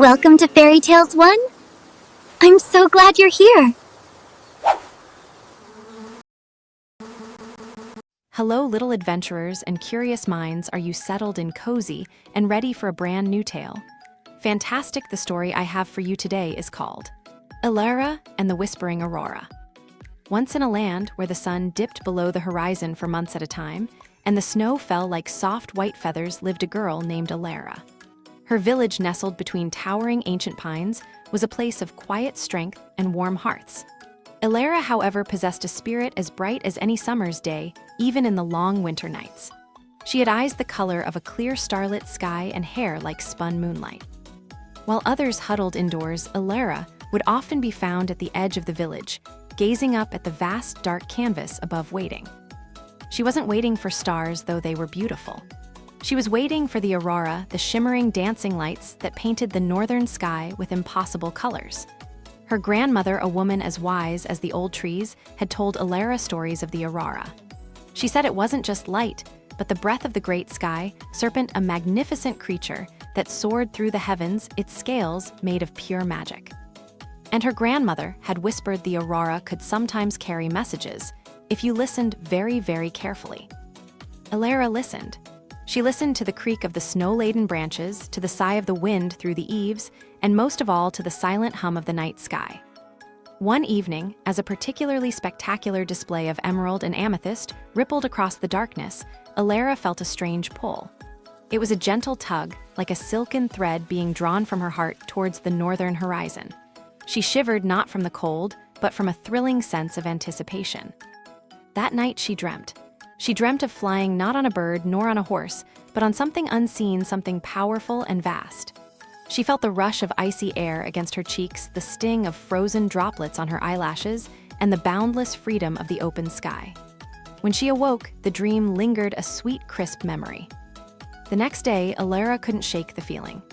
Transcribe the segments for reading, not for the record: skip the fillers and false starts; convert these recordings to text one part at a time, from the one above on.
Welcome to Fairy Tales 1. I'm so glad you're here. Hello, little adventurers and curious minds. Are you settled and cozy and ready for a brand new tale? Fantastic! The story I have for you today is called Elara and the Whispering Aurora. Once in a land where the sun dipped below the horizon for months at a time, and the snow fell like soft white feathers, lived a girl named Elara. Her village, nestled between towering ancient pines, was a place of quiet strength and warm hearths. Elara, however, possessed a spirit as bright as any summer's day, even in the long winter nights. She had eyes the color of a clear starlit sky and hair like spun moonlight. While others huddled indoors, Elara would often be found at the edge of the village, gazing up at the vast dark canvas above, waiting. She wasn't waiting for stars, though they were beautiful. She was waiting for the aurora, the shimmering dancing lights that painted the northern sky with impossible colors. Her grandmother, a woman as wise as the old trees, had told Elara stories of the aurora. She said it wasn't just light, but the breath of the great sky, serpent, a magnificent creature that soared through the heavens, its scales made of pure magic. And her grandmother had whispered the aurora could sometimes carry messages, if you listened very, very carefully. Elara listened. She listened to the creak of the snow-laden branches, to the sigh of the wind through the eaves, and most of all to the silent hum of the night sky. One evening, as a particularly spectacular display of emerald and amethyst rippled across the darkness, Elara felt a strange pull. It was a gentle tug, like a silken thread being drawn from her heart towards the northern horizon. She shivered not from the cold, but from a thrilling sense of anticipation. That night she dreamt. She dreamt of flying not on a bird nor on a horse, but on something unseen, something powerful and vast. She felt the rush of icy air against her cheeks, the sting of frozen droplets on her eyelashes, and the boundless freedom of the open sky. When she awoke, the dream lingered, a sweet, crisp memory. The next day, Elara couldn't shake the feeling.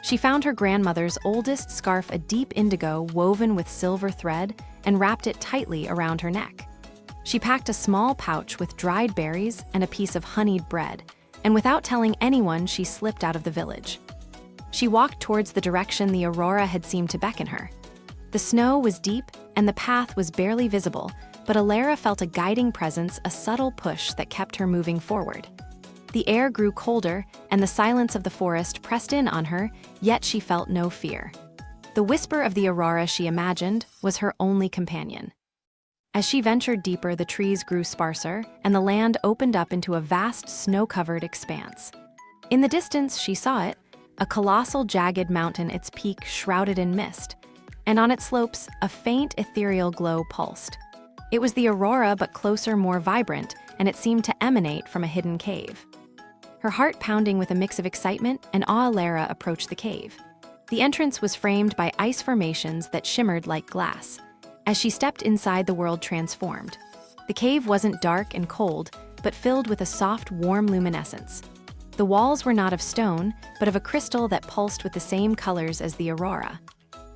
She found her grandmother's oldest scarf, a deep indigo woven with silver thread, and wrapped it tightly around her neck. She packed a small pouch with dried berries and a piece of honeyed bread, and without telling anyone, she slipped out of the village. She walked towards the direction the aurora had seemed to beckon her. The snow was deep, and the path was barely visible, but Elara felt a guiding presence, a subtle push that kept her moving forward. The air grew colder, and the silence of the forest pressed in on her, yet she felt no fear. The whisper of the aurora, she imagined, was her only companion. As she ventured deeper, the trees grew sparser, and the land opened up into a vast, snow-covered expanse. In the distance, she saw it, a colossal, jagged mountain, its peak shrouded in mist, and on its slopes, a faint, ethereal glow pulsed. It was the aurora, but closer, more vibrant, and it seemed to emanate from a hidden cave. Her heart pounding with a mix of excitement and awe, Elara approached the cave. The entrance was framed by ice formations that shimmered like glass. As she stepped inside, the world transformed. The cave wasn't dark and cold, but filled with a soft, warm luminescence. The walls were not of stone, but of a crystal that pulsed with the same colors as the aurora.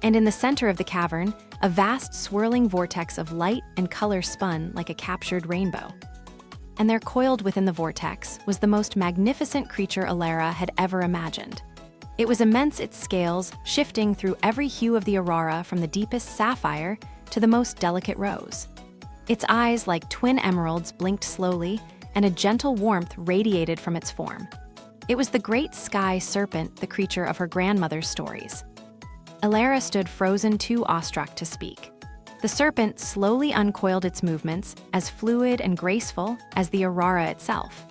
And in the center of the cavern, a vast, swirling vortex of light and color spun like a captured rainbow. And there, coiled within the vortex, was the most magnificent creature Elara had ever imagined. It was immense, its scales shifting through every hue of the aurora, from the deepest sapphire to the most delicate rose. Its eyes, like twin emeralds, blinked slowly, and a gentle warmth radiated from its form. It was the great sky serpent, the creature of her grandmother's stories. Elara stood frozen, too awestruck to speak. The serpent slowly uncoiled, its movements as fluid and graceful as the aurora itself.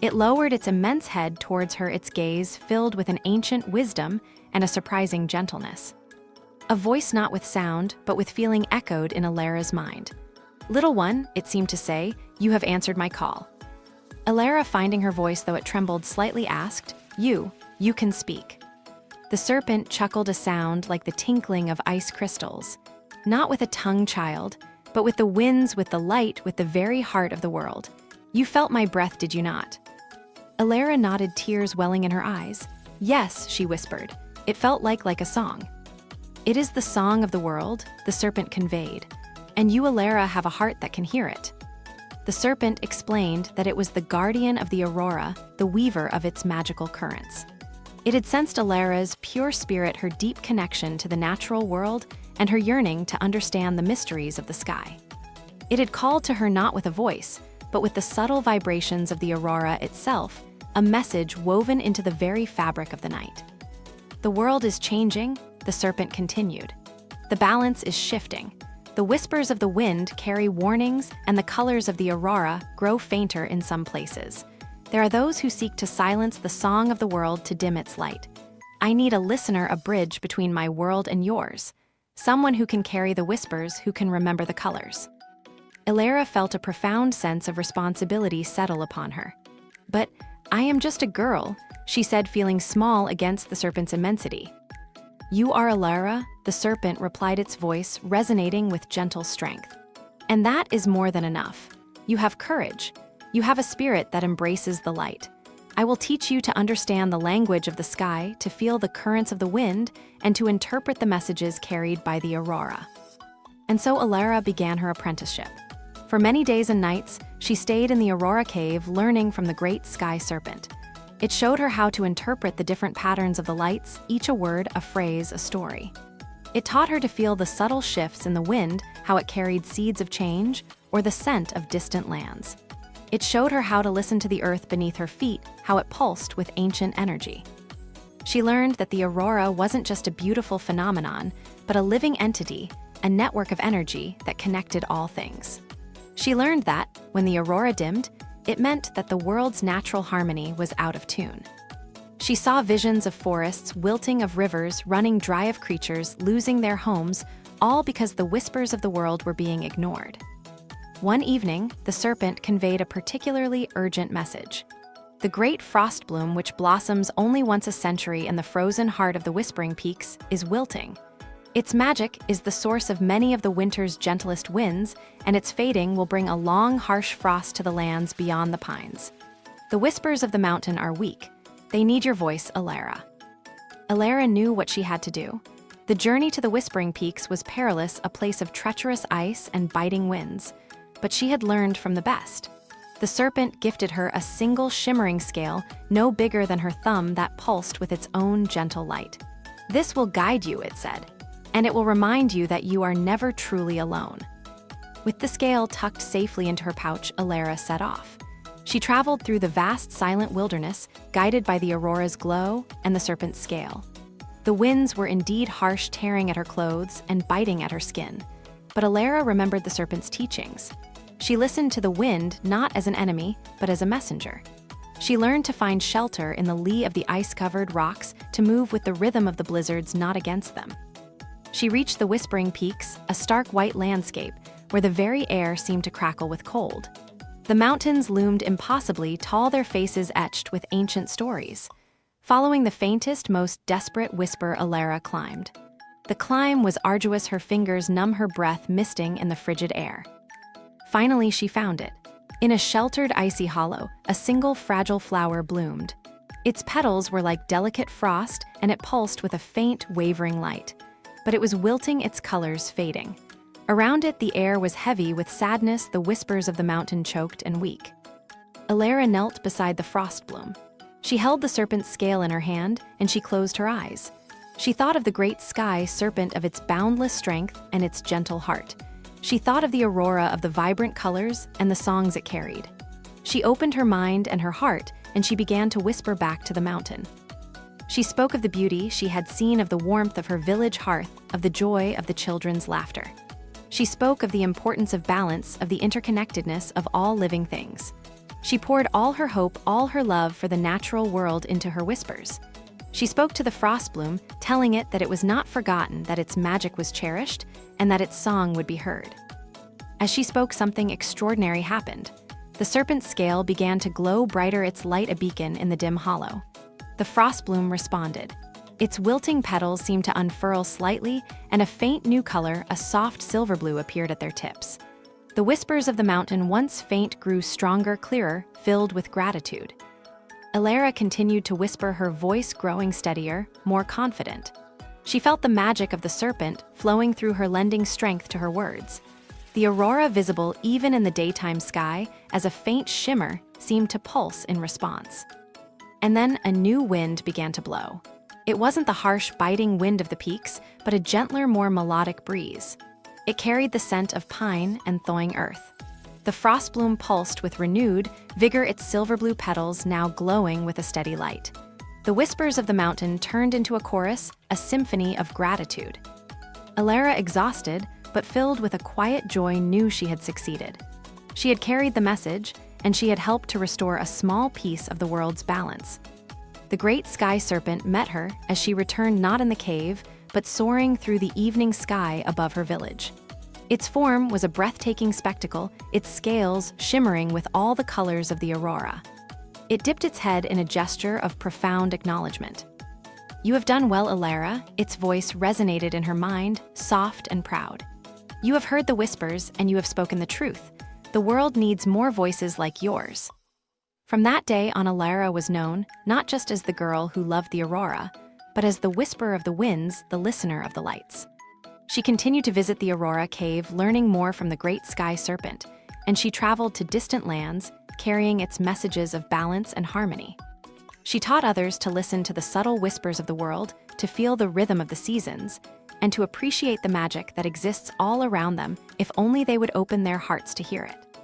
It lowered its immense head towards her, its gaze filled with an ancient wisdom and a surprising gentleness. A voice not with sound, but with feeling echoed in Elara's mind. "Little one," it seemed to say, "you have answered my call." Elara, finding her voice though it trembled slightly, asked, You can speak." The serpent chuckled, a sound like the tinkling of ice crystals. "Not with a tongue, child, but with the winds, with the light, with the very heart of the world. You felt my breath, did you not?" Elara nodded, tears welling in her eyes. "Yes," she whispered. "It felt like a song." "It is the song of the world," the serpent conveyed, "and you, Elara, have a heart that can hear it." The serpent explained that it was the guardian of the aurora, the weaver of its magical currents. It had sensed Alara's pure spirit, her deep connection to the natural world, and her yearning to understand the mysteries of the sky. It had called to her not with a voice, but with the subtle vibrations of the aurora itself, a message woven into the very fabric of the night. The world is changing, the serpent continued. The balance is shifting. The whispers of the wind carry warnings, and the colors of the aurora grow fainter in some places. There are those who seek to silence the song of the world to dim its light. I need a listener, a bridge between my world and yours. Someone who can carry the whispers, who can remember the colors. Alara felt a profound sense of responsibility settle upon her. But I am just a girl, she said, feeling small against the serpent's immensity. You are Alara, the serpent replied, its voice resonating with gentle strength. And that is more than enough. You have courage. You have a spirit that embraces the light. I will teach you to understand the language of the sky, to feel the currents of the wind, and to interpret the messages carried by the aurora. And so Alara began her apprenticeship. For many days and nights, she stayed in the Aurora Cave learning from the great sky serpent. It showed her how to interpret the different patterns of the lights, each a word, a phrase, a story. It taught her to feel the subtle shifts in the wind, how it carried seeds of change, or the scent of distant lands. It showed her how to listen to the earth beneath her feet, how it pulsed with ancient energy. She learned that the aurora wasn't just a beautiful phenomenon, but a living entity, a network of energy that connected all things. She learned that, when the aurora dimmed, it meant that the world's natural harmony was out of tune. She saw visions of forests wilting, of rivers running dry, of creatures losing their homes, all because the whispers of the world were being ignored. One evening, the serpent conveyed a particularly urgent message. The great frost bloom, which blossoms only once a century in the frozen heart of the Whispering Peaks, is wilting. Its magic is the source of many of the winter's gentlest winds, and its fading will bring a long, harsh frost to the lands beyond the pines. The whispers of the mountain are weak. They need your voice, Alara. Alara knew what she had to do. The journey to the Whispering Peaks was perilous, a place of treacherous ice and biting winds. But she had learned from the best. The serpent gifted her a single shimmering scale, no bigger than her thumb, that pulsed with its own gentle light. This will guide you, it said, and it will remind you that you are never truly alone. With the scale tucked safely into her pouch, Alara set off. She traveled through the vast, silent wilderness, guided by the aurora's glow and the serpent's scale. The winds were indeed harsh, tearing at her clothes and biting at her skin. But Alara remembered the serpent's teachings. She listened to the wind not as an enemy, but as a messenger. She learned to find shelter in the lee of the ice-covered rocks, to move with the rhythm of the blizzards, not against them. She reached the Whispering Peaks, a stark white landscape where the very air seemed to crackle with cold. The mountains loomed impossibly tall, their faces etched with ancient stories. Following the faintest, most desperate whisper, Alara climbed. The climb was arduous, her fingers numb, her breath misting in the frigid air. Finally, she found it. In a sheltered, icy hollow, a single fragile flower bloomed. Its petals were like delicate frost, and it pulsed with a faint, wavering light. But it was wilting, its colors fading. Around it, the air was heavy with sadness, the whispers of the mountain choked and weak. Alara knelt beside the frost bloom. She held the serpent's scale in her hand, and she closed her eyes. She thought of the great sky serpent, of its boundless strength and its gentle heart. She thought of the aurora, of the vibrant colors and the songs it carried. She opened her mind and her heart, and she began to whisper back to the mountain. She spoke of the beauty she had seen, of the warmth of her village hearth, of the joy of the children's laughter. She spoke of the importance of balance, of the interconnectedness of all living things. She poured all her hope, all her love for the natural world into her whispers. She spoke to the frost bloom, telling it that it was not forgotten, that its magic was cherished, and that its song would be heard. As she spoke, something extraordinary happened. The serpent's scale began to glow brighter, its light a beacon in the dim hollow. The frost bloom responded. Its wilting petals seemed to unfurl slightly, and a faint new color, a soft silver blue, appeared at their tips. The whispers of the mountain, once faint, grew stronger, clearer, filled with gratitude. Alara continued to whisper, her voice growing steadier, more confident. She felt the magic of the serpent flowing through her, lending strength to her words. The aurora, visible even in the daytime sky as a faint shimmer, seemed to pulse in response. And then a new wind began to blow. It wasn't the harsh, biting wind of the peaks, but a gentler, more melodic breeze. It carried the scent of pine and thawing earth. The frost bloom pulsed with renewed vigor, its silver blue petals now glowing with a steady light. The whispers of the mountain turned into a chorus, a symphony of gratitude. Alara, exhausted, but filled with a quiet joy, knew she had succeeded. She had carried the message, and she had helped to restore a small piece of the world's balance. The great sky serpent met her as she returned, not in the cave, but soaring through the evening sky above her village. Its form was a breathtaking spectacle, its scales shimmering with all the colors of the aurora. It dipped its head in a gesture of profound acknowledgement. "You have done well, Alara," its voice resonated in her mind, soft and proud. "You have heard the whispers, and you have spoken the truth. The world needs more voices like yours." From that day on, Alara was known not just as the girl who loved the aurora, but as the whisperer of the winds, the listener of the lights. She continued to visit the Aurora Cave, learning more from the great sky serpent, and she traveled to distant lands, carrying its messages of balance and harmony. She taught others to listen to the subtle whispers of the world, to feel the rhythm of the seasons, and to appreciate the magic that exists all around them if only they would open their hearts to hear it.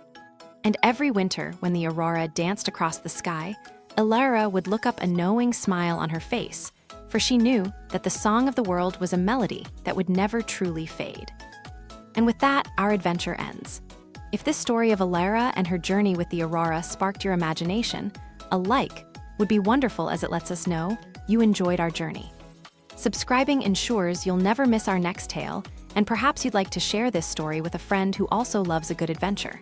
And every winter, when the aurora danced across the sky, Alara would look up, a knowing smile on her face, for she knew that the song of the world was a melody that would never truly fade. And with that, our adventure ends. If this story of Alara and her journey with the aurora sparked your imagination, a like would be wonderful, as it lets us know you enjoyed our journey. Subscribing ensures you'll never miss our next tale, and perhaps you'd like to share this story with a friend who also loves a good adventure.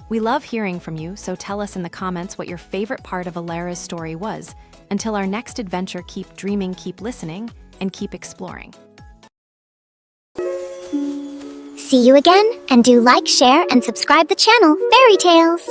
We love hearing from you, so tell us in the comments what your favorite part of Alara's story was. Until our next adventure, keep dreaming, keep listening, and keep exploring. See you again, and do like, share, and subscribe the channel, Fairy Tales!